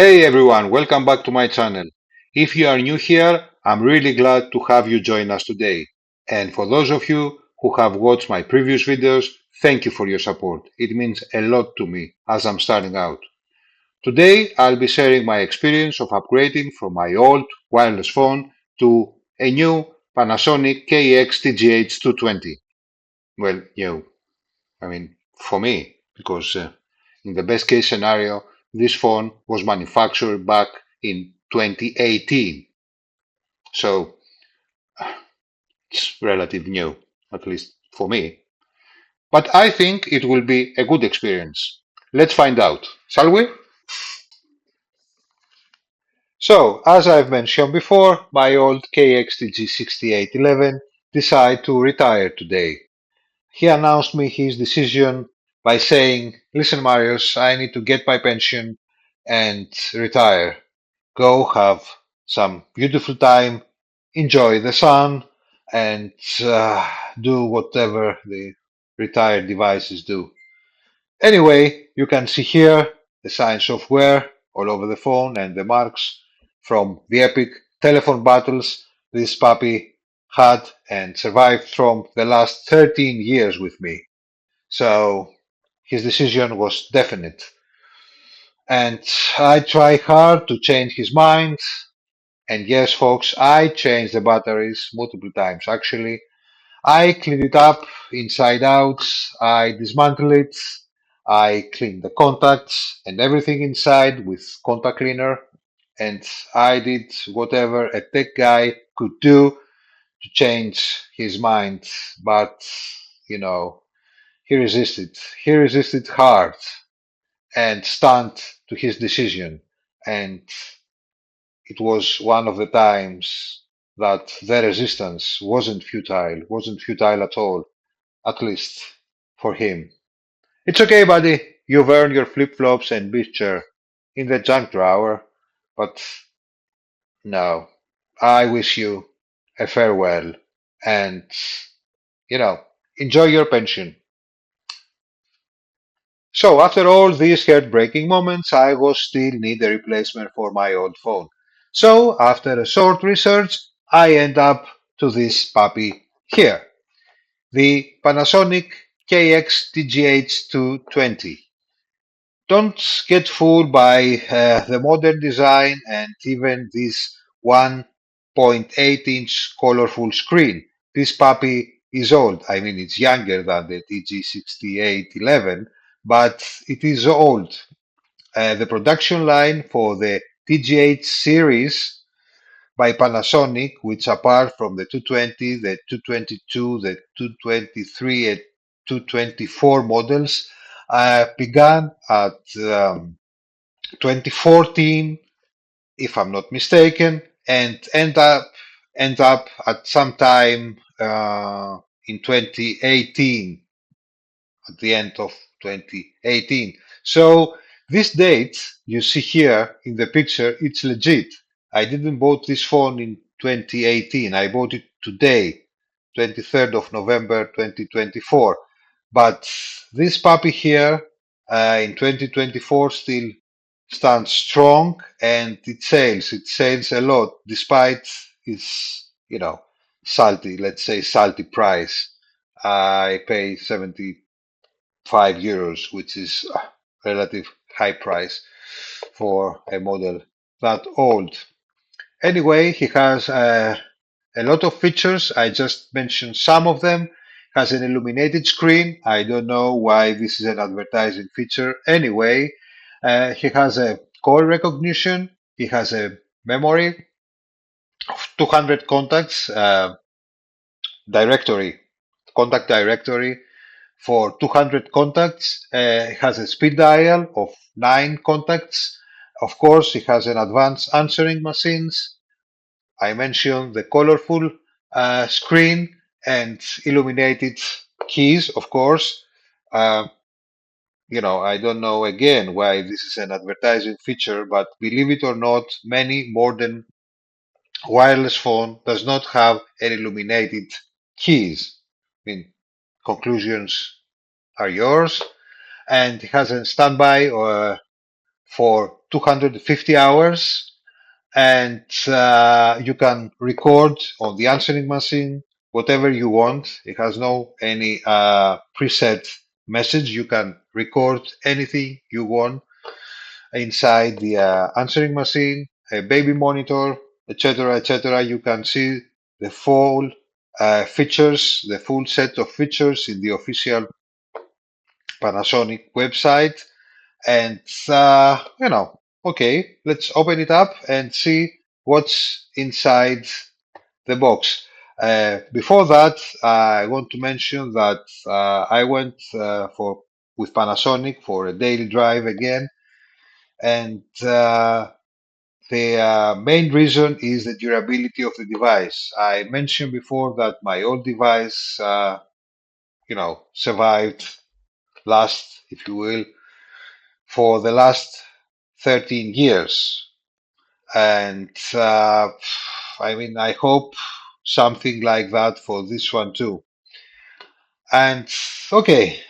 Hey everyone, welcome back to my channel. If you are new here, I'm really glad to have you join us today. And for those of you who have watched my previous videos, thank you for your support. It means a lot to me as I'm starting out. Today, I'll be sharing my experience of upgrading from my old wireless phone to a new Panasonic KX TGH220. Well, new. I mean, for me, because in the best case scenario, this phone was manufactured back in 2018. So it's relatively new, at least for me. But I think it will be a good experience. Let's find out, shall we? So, as I've mentioned before, my old KXTG 6811 decided to retire today. He announced me his decision by saying, "Listen, Marius, I need to get my pension and retire. Go have some beautiful time, enjoy the sun, and do whatever the retired devices do." Anyway, you can see here the signs of wear all over the phone and the marks from the epic telephone battles this puppy had and survived from the last 13 years with me. So his decision was definite. And I tried hard to change his mind. And yes, folks, I changed the batteries multiple times. Actually, I cleaned it up inside out. I dismantled it. I cleaned the contacts and everything inside with contact cleaner. And I did whatever a tech guy could do to change his mind. But, you know, he resisted. He resisted hard and stand to his decision. And it was one of the times that the resistance wasn't futile at all, at least for him. It's okay, buddy. You've earned your flip-flops and beach chair in the junk drawer, but no, I wish you a farewell and, you know, enjoy your pension. So after all these heartbreaking moments, I was still need a replacement for my old phone. So after a short research, I end up to this puppy here, the Panasonic KX TGH220. Don't get fooled by the modern design and even this 1.8-inch colorful screen. This puppy is old. I mean, it's younger than the TG6811, but it is old. The production line for the TGH series by Panasonic, which apart from the 220, the 222, the 223, and 224 models, began at 2014, if I'm not mistaken, and end up at some time in 2018, at the end of 2018. So this date you see here in the picture, it's legit. I didn't bought this phone in 2018. I bought it today, 23rd of November 2024. But this puppy here in 2024 still stands strong and it sails. It sails a lot despite its, salty, let's say salty price. I pay 75 euros, which is a relative high price for a model that old. Anyway, he has a lot of features. I just mentioned some of them. Has an illuminated screen. I don't know why this is an advertising feature. Anyway, he has a call recognition. He has a memory of 200 contacts, directory, contact directory for 200 contacts. It has a speed dial of 9 contacts. Of course, it has an advanced answering machines. I mentioned the colorful screen and illuminated keys, of course. Uh, I don't know again why this is an advertising feature, but believe it or not, many modern wireless phone does not have an illuminated keys. I mean, conclusions are yours, and it has a standby for 250 hours, and you can record on the answering machine whatever you want. It has no any preset message. You can record anything you want inside the answering machine, a baby monitor, etc., etc. You can see the full features, the full set of features in the official Panasonic website. And okay, let's open it up and see what's inside the box. Before that, I want to mention that I went for with Panasonic for a daily drive again, and the main reason is the durability of the device. I mentioned before that my old device, survived, last, if you will, for the last 13 years. And I mean, I hope something like that for this one too. And okay,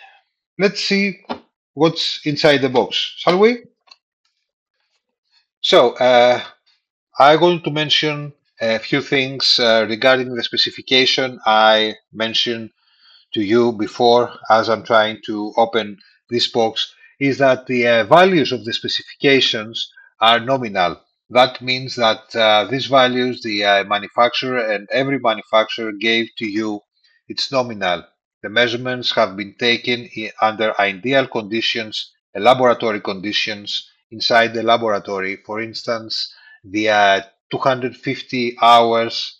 let's see what's inside the box, shall we? So, I'm going to mention a few things regarding the specification I mentioned to you before as I'm trying to open this box, is that the values of the specifications are nominal. That means that these values the manufacturer and every manufacturer gave to you, it's nominal. The measurements have been taken under ideal conditions, laboratory conditions inside the laboratory. For instance, the 250 hours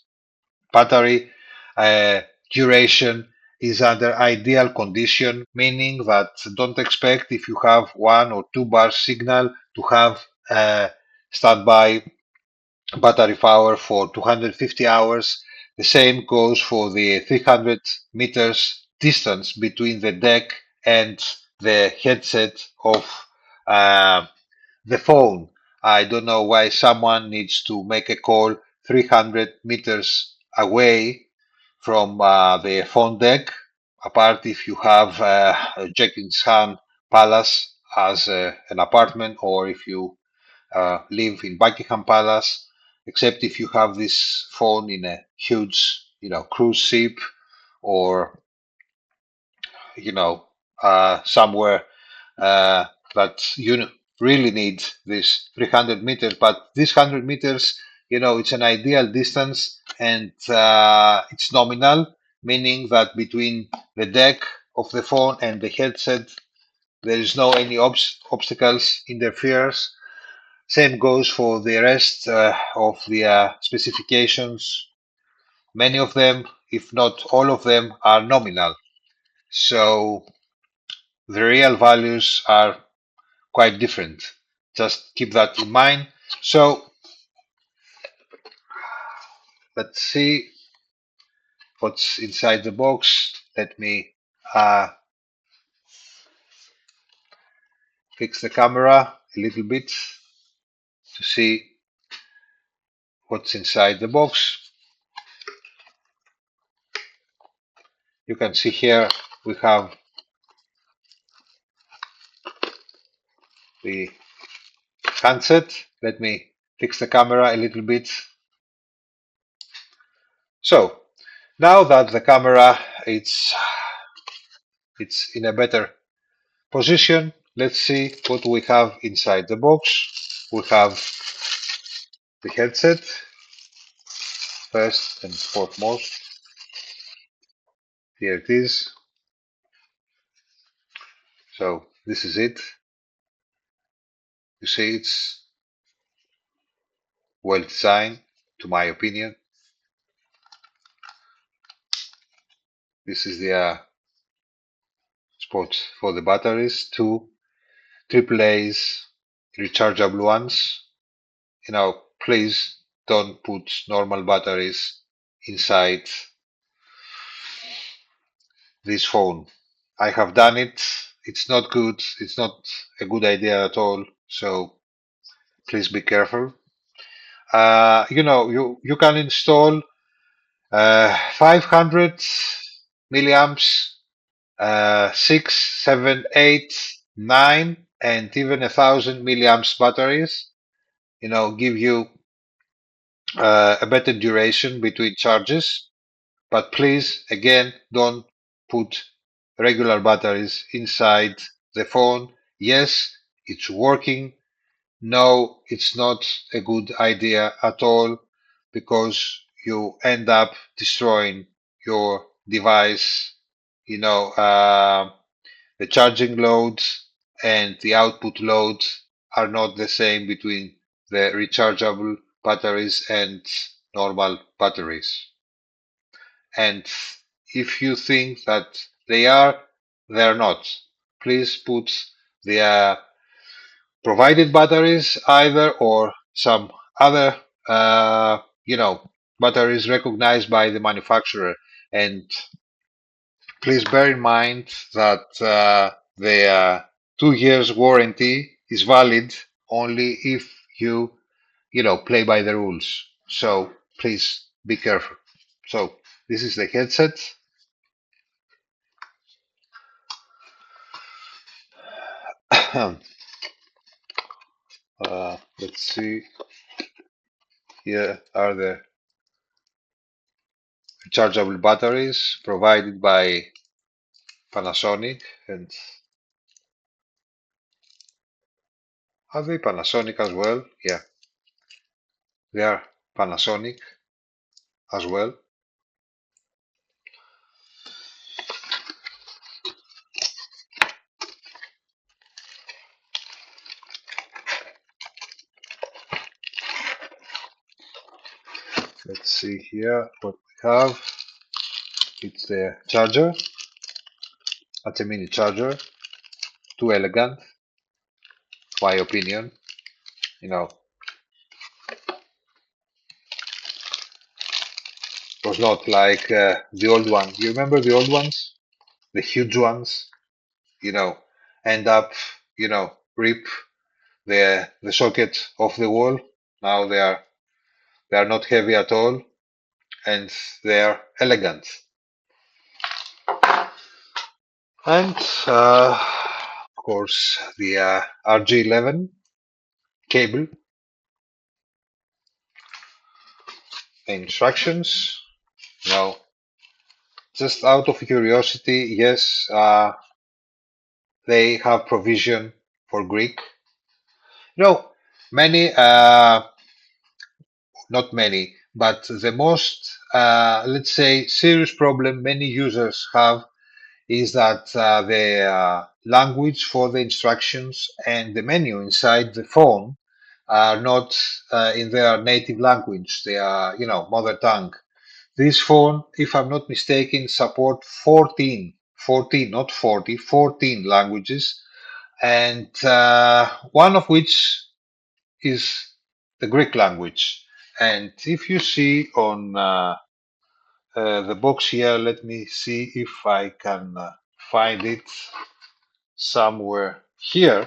battery uh, duration is under ideal condition, meaning that don't expect if you have 1 or 2 bar signal to have standby battery power for 250 hours. The same goes for the 300 meters distance between the deck and the headset of uh, the phone. I don't know why someone needs to make a call 300 meters away from the phone deck, apart if you have a Jenkins Khan Palace as an apartment, or if you live in Buckingham Palace, except if you have this phone in a huge, cruise ship, or you know, somewhere uh, that you really need this 300 meters. But this 100 meters, it's an ideal distance, and it's nominal, meaning that between the deck of the phone and the headset, there is no any obstacles, interferes. Same goes for the rest of the specifications. Many of them, if not all of them, are nominal. So the real values are quite different. Just keep that in mind. So let's see what's inside the box. Let me uh, fix the camera a little bit to see what's inside the box. You can see here we have the handset. Let me fix the camera a little bit. So now that the camera it's in a better position, let's see what we have inside the box. We have the headset first and foremost. Here it is. So this is it. You see, it's well designed, to my opinion. This is the spot for the batteries, two AAA's rechargeable ones. Please don't put normal batteries inside this phone. I have done it. It's not good. It's not a good idea at all. So please be careful. You can install 500 milliamps, 6, 7, 8, 9, and even 1,000 milliamps batteries, give you a better duration between charges. But please, again, don't put regular batteries inside the phone. Yes, it's working. No, it's not a good idea at all because you end up destroying your device. You know, the charging loads and the output loads are not the same between the rechargeable batteries and normal batteries. And if you think that they're not. Please put the provided batteries either or some other, uh, you know, batteries recognized by the manufacturer. And please bear in mind that the 2 years warranty is valid only if you play by the rules. So please be careful. So this is the headset. Let's see. Here are the rechargeable batteries provided by Panasonic. And are they Panasonic as well? Yeah, they are Panasonic as well. Let's see here what we have. It's the charger. That's a mini charger. Too elegant, my opinion. You know, it was not like the old one. You remember the old ones? The huge ones, you know, end up, rip the socket off the wall. Now they are not heavy at all, and they are elegant. And of course, the RG11 cable instructions. Now, just out of curiosity, yes, they have provision for Greek. You know, many, not many, but the most, let's say, serious problem many users have is that the language for the instructions and the menu inside the phone are not in their native language. They are, mother tongue. This phone, if I'm not mistaken, support 14, not 40, 14 languages, and one of which is the Greek language. And if you see on the box here, let me see if I can find it somewhere here.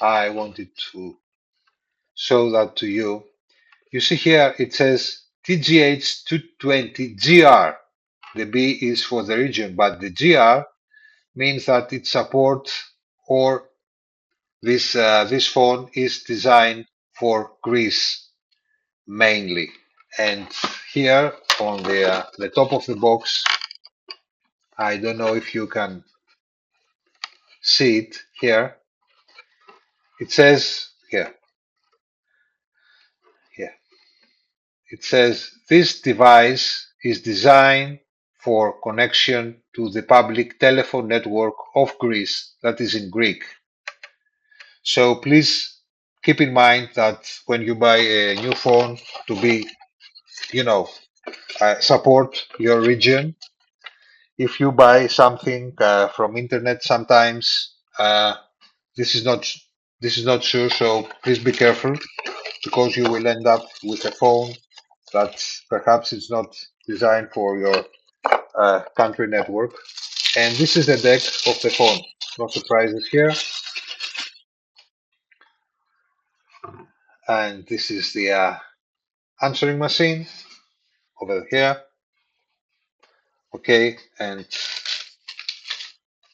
I wanted to show that to you. You see here it says TGH220 GR. The B is for the region, but the GR means that it supports, or this phone is designed for Greece mainly. And here on the top of the box, I don't know if you can see it here. It says here, here. It says this device is designed for connection to the public telephone network of Greece, that is in Greek. So please keep in mind that when you buy a new phone to be, you know, support your region. If you buy something from internet, sometimes this is not this is not sure. So please be careful because you will end up with a phone that perhaps is not designed for your country network. And this is the deck of the phone. No surprises here. And this is the answering machine over here. Okay, and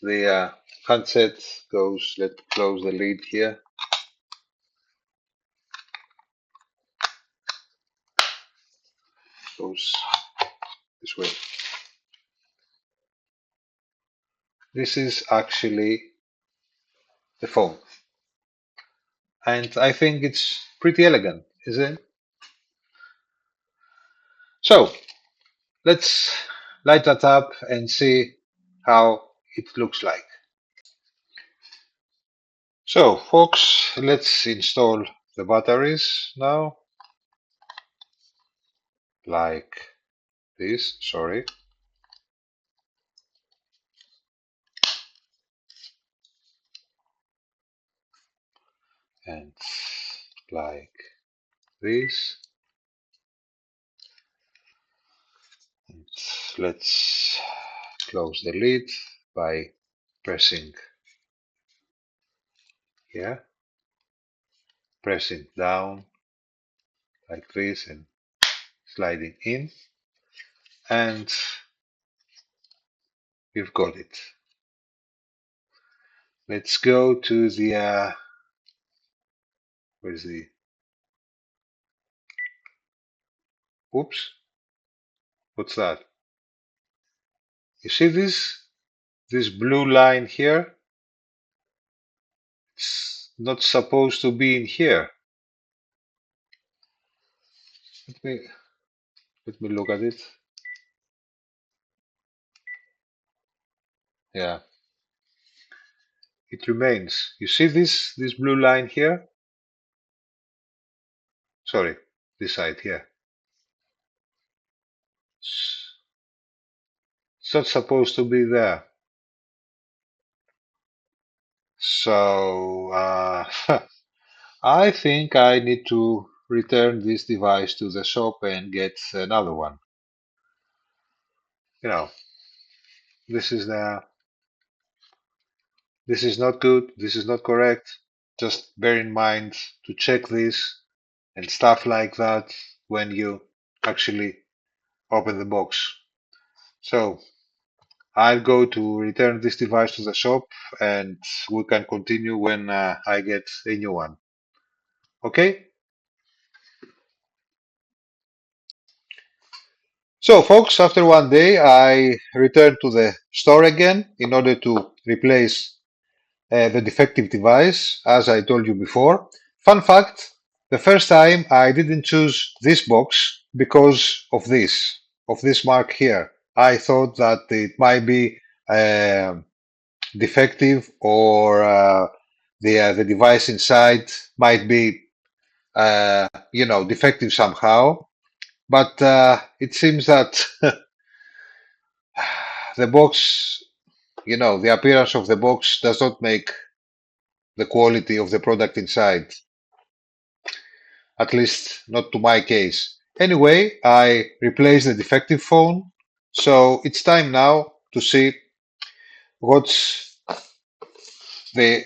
the handset goes, let's close the lid here. Goes this way. This is actually the phone. And I think it's pretty elegant, isn't it? So let's light that up and see how it looks like. So folks, let's install the batteries now, like this, sorry. And like this. And let's close the lid by pressing here, pressing down like this and sliding in, and we've got it. Let's go to the where's the, oops, what's that? You see this blue line here? It's not supposed to be in here. Let me let me look at it. Yeah, it remains. You see this blue line here? Sorry, this side here. It's not supposed to be there. So I think I need to return this device to the shop and get another one. You know, this is the this is not good, this is not correct. Just bear in mind to check this and stuff like that when you actually open the box. So I'll go to return this device to the shop and we can continue when I get a new one. Okay? So folks, after one day I returned to the store again in order to replace the defective device, as I told you before. Fun fact, the first time I didn't choose this box because of this mark here. I thought that it might be defective or the device inside might be defective somehow. But it seems that the box, the appearance of the box does not make the quality of the product inside, at least not to my case. Anyway, I replaced the defective phone, so it's time now to see what's the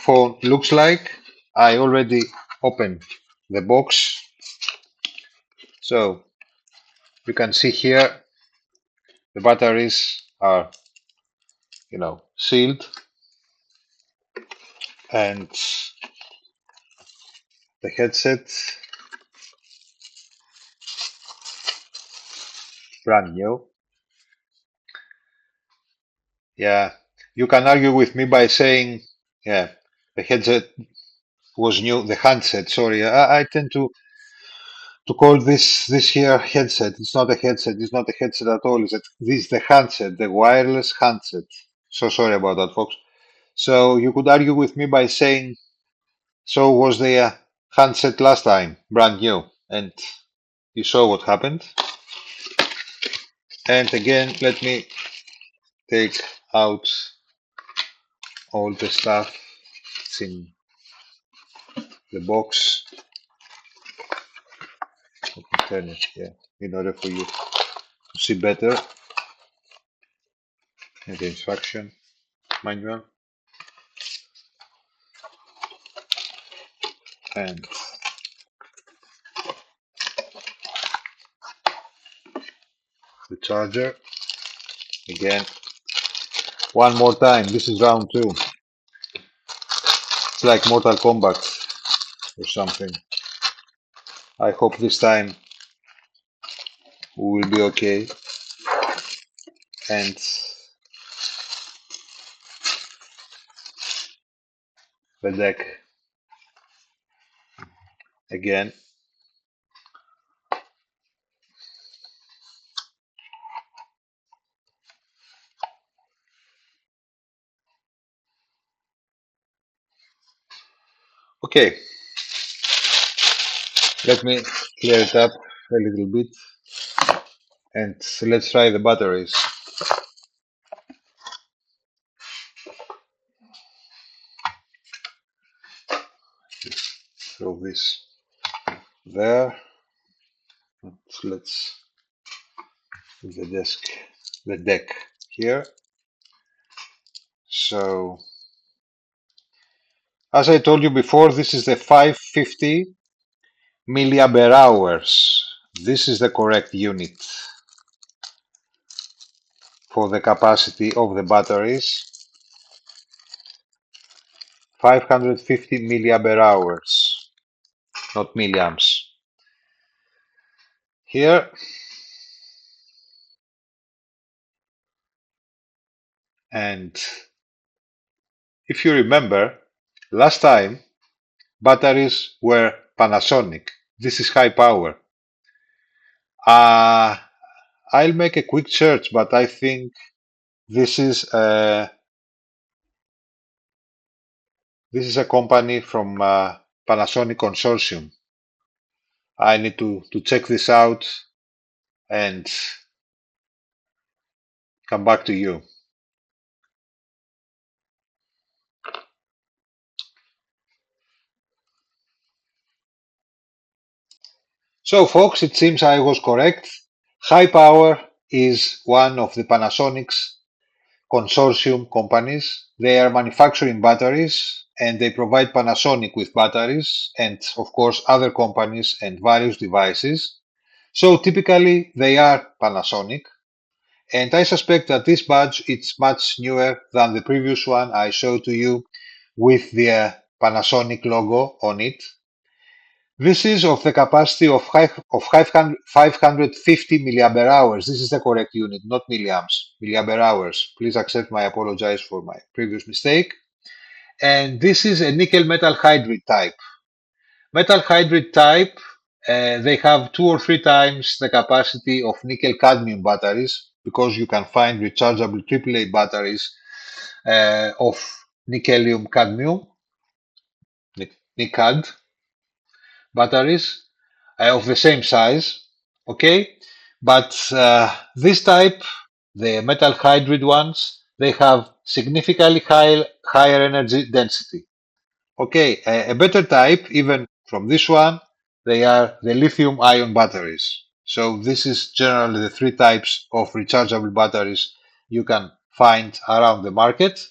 phone looks like. I already opened the box, so you can see here the batteries are, sealed, and the headset brand new. Yeah, you can argue with me by saying, yeah, the headset was new. The handset, sorry, I tend to call this here headset. It's not a headset. It's not a headset at all. This is the handset, the wireless handset. So sorry about that, folks. So you could argue with me by saying, so was the handset last time, brand new, and you saw what happened. And again, let me take out all the stuff. It's in the box. Let me turn it here in order for you to see better. And the instruction manual and the charger. Again, One more time. This is round two. It's like Mortal Kombat or something. I hope this time we will be okay. And the deck again. Okay, let me clear it up a little bit and let's try the batteries. Throw this there. Let's put the deck here. So, as I told you before, this is the 550 milliampere hours. This is the correct unit for the capacity of the batteries. 550 milliampere hours, not milliamps. Here, and if you remember, last time batteries were Panasonic. This is high power. I'll make a quick search, but I think this is a company from Panasonic Consortium. I need to check this out and come back to you. So, folks, it seems I was correct. High Power is one of the Panasonic's consortium companies. They are manufacturing batteries and they provide Panasonic with batteries and, of course, other companies and various devices. So, typically, they are Panasonic. And I suspect that this badge is much newer than the previous one I showed to you with the Panasonic logo on it. This is of the capacity of 550 milliampere hours. This is the correct unit, not milliamps, milliampere hours. Please accept my apologize for my previous mistake. And this is a nickel metal hydride type. Metal hydride type, they have 2 or 3 times the capacity of nickel cadmium batteries because you can find rechargeable AAA batteries of nickel cadmium, NiCad batteries of the same size, okay? But this type, the metal hydride ones, they have significantly higher energy density. Okay, a better type, even from this one, they are the lithium ion batteries. So this is generally the 3 types of rechargeable batteries you can find around the market.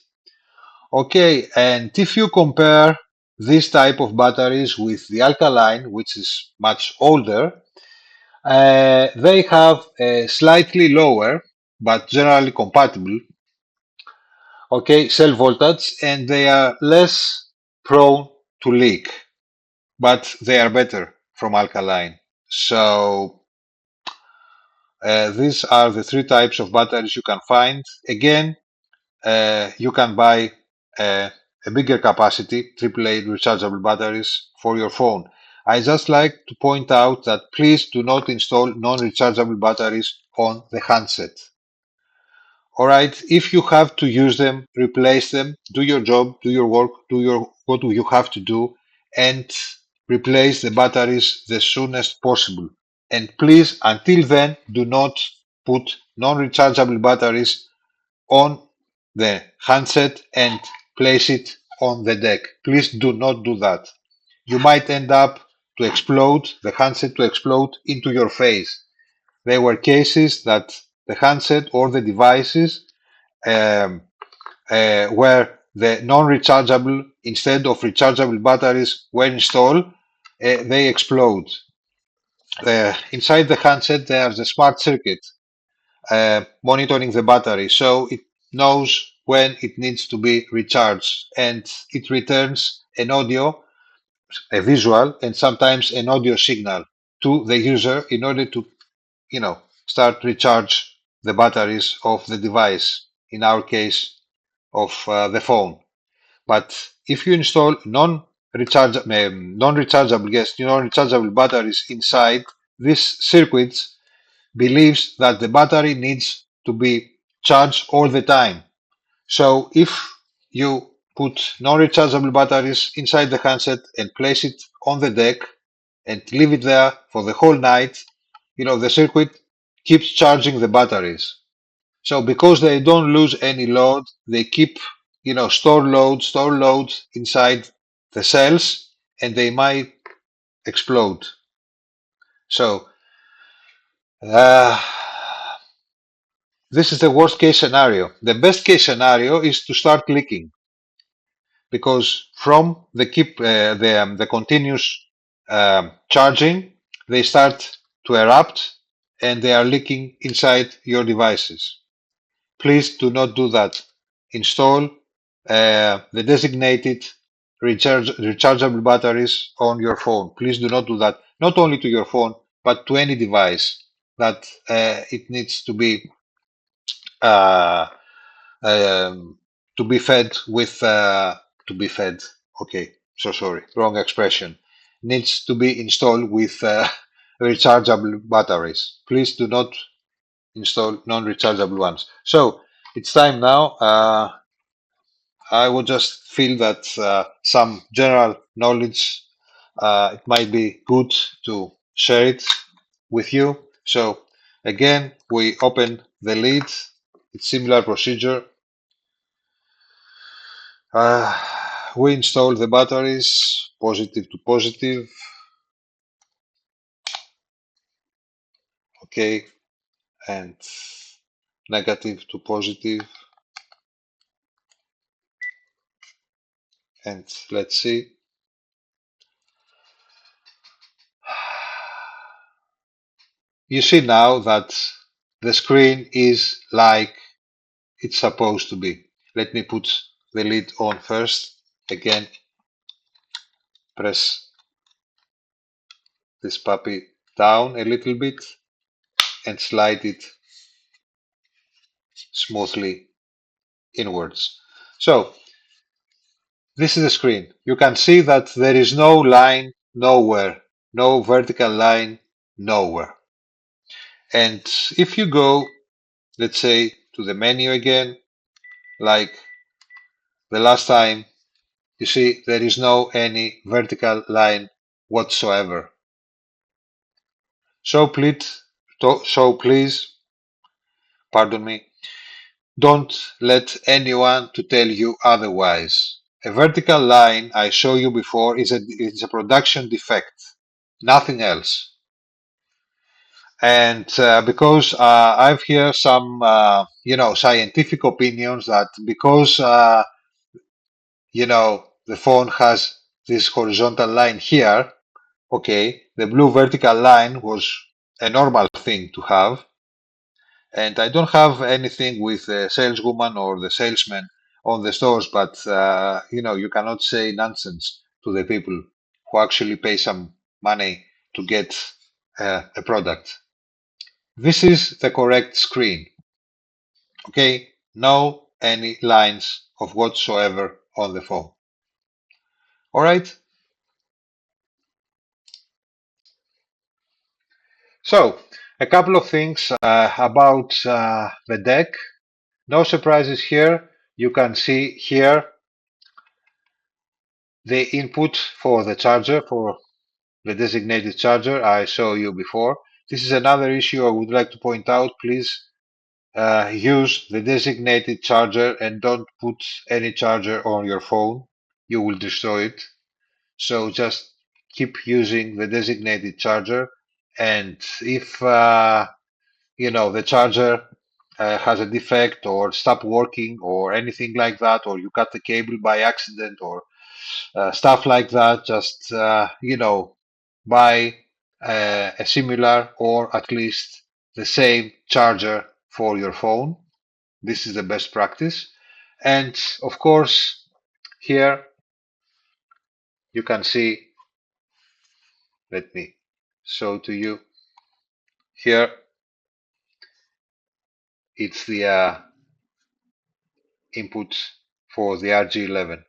Okay, and if you compare this type of batteries with the alkaline, which is much older, they have a slightly lower, but generally compatible, okay, cell voltage, and they are less prone to leak, but they are better from alkaline. So these are the 3 types of batteries you can find. Again, you can buy a bigger capacity AAA rechargeable batteries for your phone. I just like to point out that please do not install non-rechargeable batteries on the handset. All right, if you have to use them, replace them, do your job, do your work, what do you have to do, and replace the batteries the soonest possible. And please, until then, do not put non-rechargeable batteries on the handset and place it on the deck. Please do not do that. You might end up to explode, the handset to explode into your face. There were cases that the handset or the devices um, where the non-rechargeable instead of rechargeable batteries were installed, they explode. Inside the handset, there's a smart circuit monitoring the battery, so it knows when it needs to be recharged, and it returns an audio, a visual, and sometimes an audio signal to the user in order to, start recharge the batteries of the device, in our case of the phone. But if you install non-rechargeable, yes, non-rechargeable batteries inside, this circuit believes that the battery needs to be charged all the time. So if you put non-rechargeable batteries inside the handset and place it on the deck and leave it there for the whole night, the circuit keeps charging the batteries. So because they don't lose any load, they keep, store load inside the cells, and they might explode. So uh, this is the worst case scenario. The best case scenario is to start leaking, because from the continuous charging, they start to erupt and they are leaking inside your devices. Please do not do that. Install the designated rechargeable batteries on your phone. Please do not do that. Not only to your phone, but to any device that it needs uh, um, to be fed with to be fed. Okay, so sorry, wrong expression. Needs to be installed with rechargeable batteries. Please do not install non-rechargeable ones. So it's time now. I would just feel that some general knowledge, it might be good to share it with you. So again, we open the lid. It's similar procedure. We install the batteries, positive to positive. Okay, and negative to positive. And let's see. You see now that the screen is like it's supposed to be. Let me put the lid on first. Again, press this puppy down a little bit and slide it smoothly inwards. So this is the screen. You can see that there is no line nowhere, no vertical line nowhere. And if you go, let's say, to the menu again, like the last time, you see there is no any vertical line whatsoever. So please, pardon me, don't let anyone to tell you otherwise. A vertical line I showed you before is a production defect, nothing else. And because I've heard some, scientific opinions that because, the phone has this horizontal line here, okay, the blue vertical line was a normal thing to have. And I don't have anything with the saleswoman or the salesman on the stores, but you cannot say nonsense to the people who actually pay some money to get a product. This is the correct screen. Okay, no any lines of whatsoever on the phone. All right. So a couple of things about the deck. No surprises here. You can see here the input for the charger, for the designated charger I showed you before. This is another issue I would like to point out. Please use the designated charger and don't put any charger on your phone. You will destroy it. So just keep using the designated charger. And if the charger has a defect or stop working or anything like that, or you cut the cable by accident or stuff like that, just buy a similar or at least the same charger for your phone. This is the best practice. And of course, here you can see, let me show to you. Here it's the input for the RG11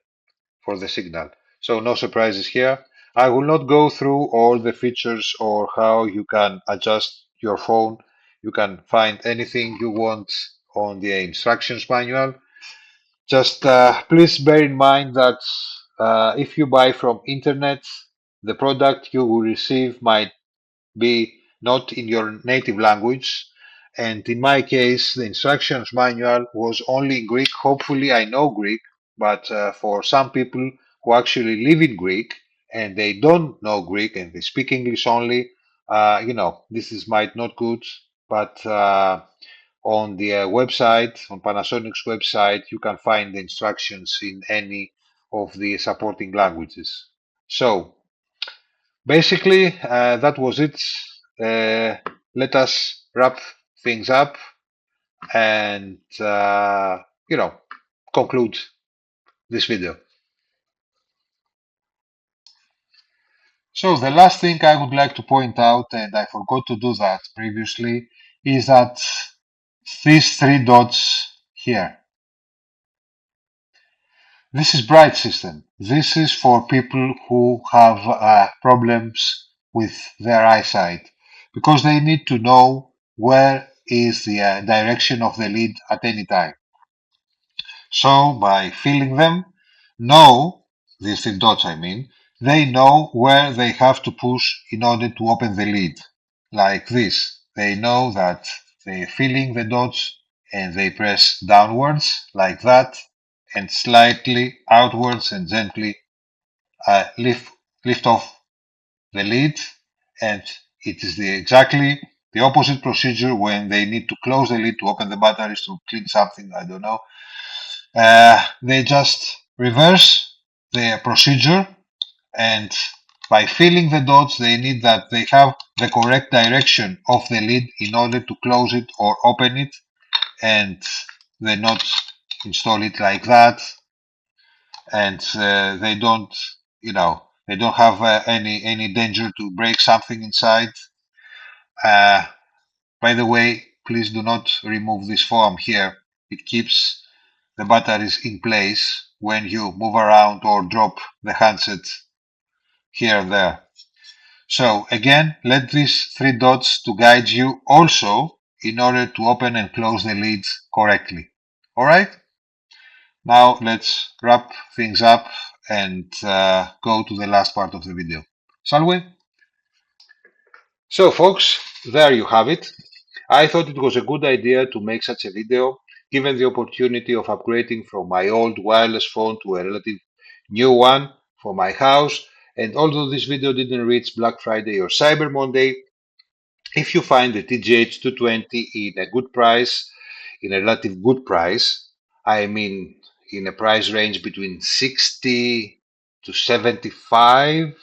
for the signal. So no surprises here. I will not go through all the features or how you can adjust your phone. You can find anything you want on the instructions manual. Just please bear in mind that if you buy from internet, the product you will receive might be not in your native language. And in my case, the instructions manual was only in Greek. Hopefully, I know Greek, but for some people who actually live in Greek and they don't know Greek and they speak English only, this is might not good. But on the website, on Panasonic's website, you can find the instructions in any of the supporting languages. So, basically, that was it. Uh, Let us wrap things up and, conclude this video. So the last thing I would like to point out, and I forgot to do that previously, is that these three dots here. This is bright system. This is for people who have problems with their eyesight because they need to know where is the direction of the lead at any time. So by filling them, know, these three dots I mean, they know where they have to push in order to open the lead. Like this. They know that they're filling the dots and they press downwards like that and slightly outwards and gently lift off the lid, and it is exactly the opposite procedure when they need to close the lid to open the batteries to clean something, I don't know. They just reverse the procedure, and by filling the dots they need that they have the correct direction of the lid in order to close it or open it, and they not install it like that, and they don't have any danger to break something inside. Uh, by the way, please do not remove this foam here. It keeps the batteries in place when you move around or drop the handset here and there. So again, let these three dots to guide you also in order to open and close the lids correctly. All right? Now let's wrap things up and go to the last part of the video. Shall we? So folks, there you have it. I thought it was a good idea to make such a video, given the opportunity of upgrading from my old wireless phone to a relative new one for my house. And although this video didn't reach Black Friday or Cyber Monday, if you find the TGH220 in a good price, in a relative good price, I mean in a price range between 60 to 75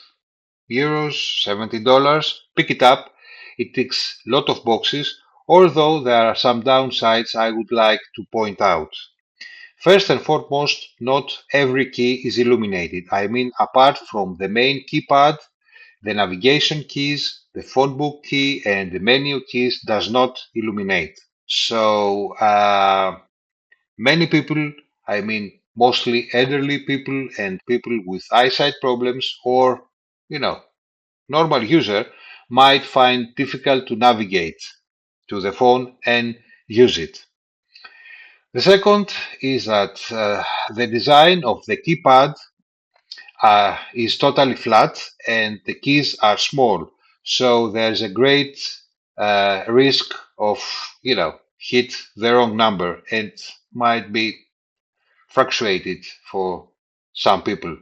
euros, $70, pick it up. It ticks a lot of boxes, although there are some downsides I would like to point out. First and foremost, not every key is illuminated. I mean, apart from the main keypad, the navigation keys, the phone book key, and the menu keys does not illuminate. So many people, I mean mostly elderly people and people with eyesight problems or, you know, normal user might find difficult to navigate to the phone and use it. The second is that the design of the keypad is totally flat and the keys are small. So there's a great risk of, hit the wrong number and might be fluctuated for some people.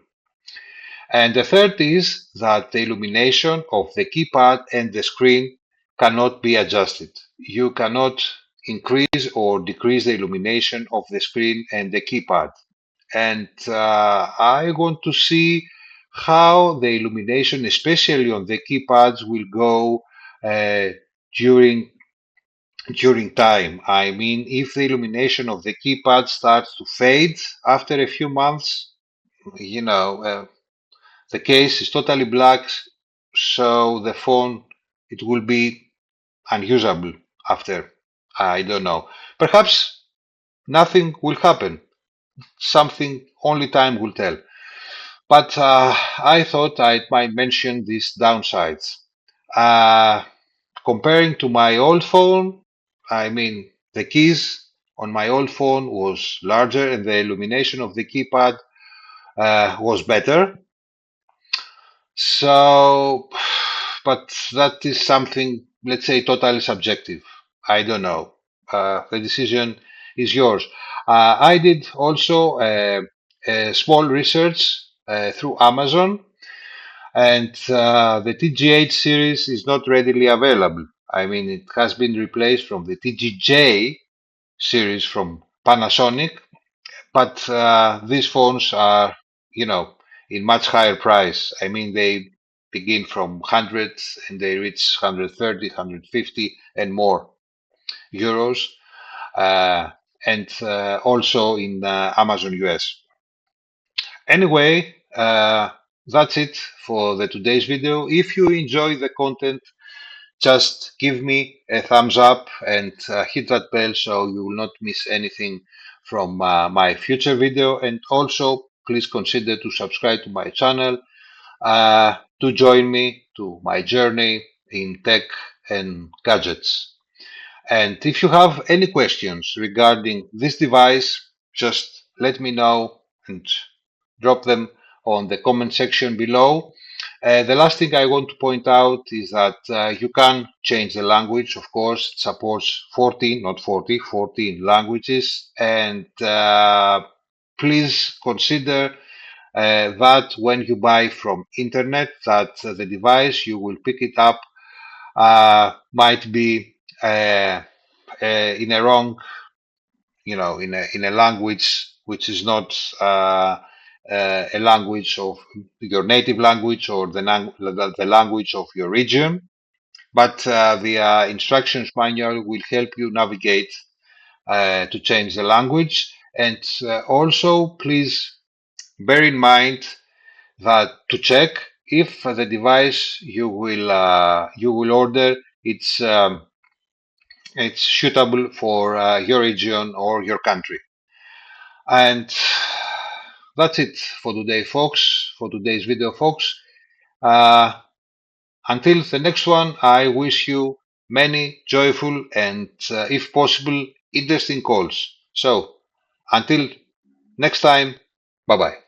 And the third is that the illumination of the keypad and the screen cannot be adjusted. You cannot increase or decrease the illumination of the screen and the keypad. And I want to see how the illumination, especially on the keypads, will go during during time. I mean, if the illumination of the keypad starts to fade after a few months, you know, the case is totally black, so the phone, it will be unusable after, I don't know. Perhaps nothing will happen. Something only time will tell. But I thought I might mention these downsides. Uh, Comparing to my old phone, I mean, the keys on my old phone was larger and the illumination of the keypad was better. So, but that is something, let's say, totally subjective. I don't know. The decision is yours. I did also a small research through Amazon, and the TGH series is not readily available. I mean, it has been replaced from the TGJ series from Panasonic, but these phones are, you know, in much higher price. I mean, they begin from hundreds and they reach 130, 150 and more euros. Uh, and also in Amazon US. Anyway, that's it for the today's video. If you enjoy the content, just give me a thumbs up and hit that bell so you will not miss anything from my future video. And also, please consider to subscribe to my channel to join me to my journey in tech and gadgets. And if you have any questions regarding this device, just let me know and drop them on the comment section below. The last thing I want to point out is that you can change the language. Of course, it supports 14, not 40, 14 languages. And please consider that when you buy from internet, that the device you will pick it up might be in a wrong, in a language which is not a language of your native language or the language of your region. But the instructions manual will help you navigate to change the language. And also, please bear in mind that to check if the device you will order it's suitable for your region or your country. And that's it for today, folks, for today's video, folks. Uh, until the next one, I wish you many joyful and, if possible, interesting calls. So, until next time, bye bye.